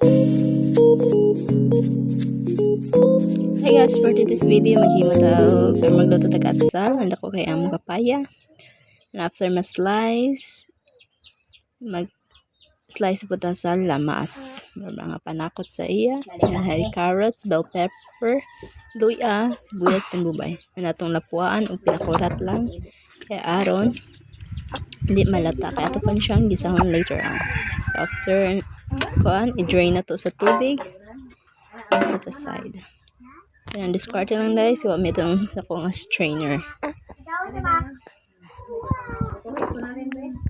Hi guys, for today's video, maghimataw or magluto tag atsal. Handa ko kay among papaya. And after ma-slice, mag-slice po ta sa lamas. Mga panakot sa iya. Hay carrots, bell pepper, luya, sibuyas, and bubay. Na natong lapuan o pinakurat lang. Kaya aron, hindi malata. Kaya ito pa siyang gisahon later on. So after kuan, i-drain na to sa tubig. And set aside. Yan, discard lang guys. Iwa may itong akong strainer.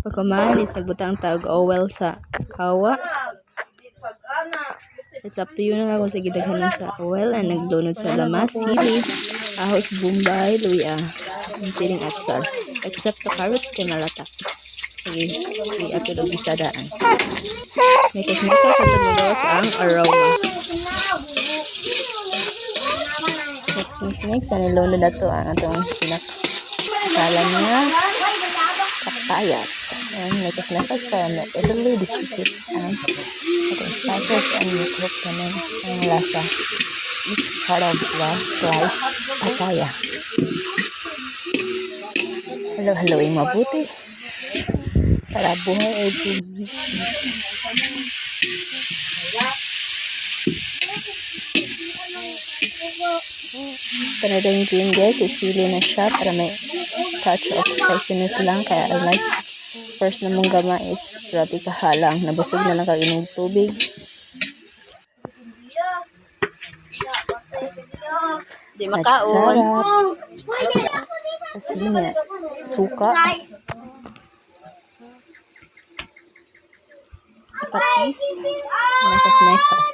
Pagkaman is nagbutang tag oil sa kawa. It's up to you na kung sige daghan sa oil and naglunod sa lamas, sili, ahos, bombay, luya, and siling atsal. Except sa carrots kay malata. Sige, ato daw bisadaan. May kasmaka sa tumulos ang aroma. Mix. Ano lunod na to ang atong pinakasalan niya. Papayas. And may kasmekas para evenly distribute ang atong spices and cook naman ang lasa. It's part of the sliced papaya. Halo-haloing mabuti para buhay ay Canada ingredients is sili na siya para may touch of spiciness lang. Kaya I like first na mong gama is grabe kahalang. Nabusog na lang kag-inog tubig. Di makaon. Kasi niya suka. Patis. Mekas.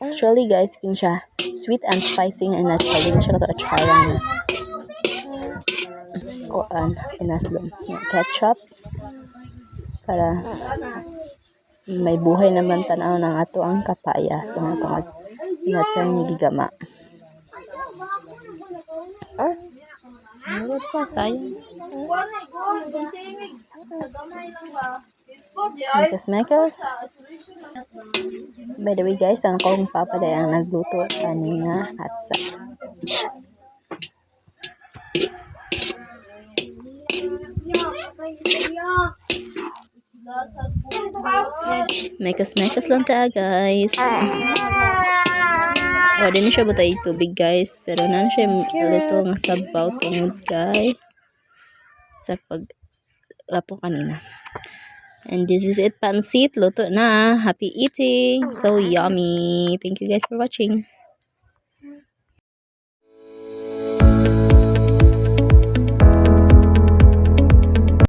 Actually guys, kin siya sweet and spicy and naturally na siya kato atsara na koan inaslom ketchup para may buhay naman tanaw ng ato ang kapaya so natong natsang gigama ano pa sayang mekas. By the way guys, ang kong papaday ang nagluto kanina at sa mekas lang ta guys. O din siya butay tubig guys, pero nan siya little nga sabaw tungod guys sa paglapo kanina. And this is it, pansit. Luto na. Happy eating. So yummy. Thank you guys for watching.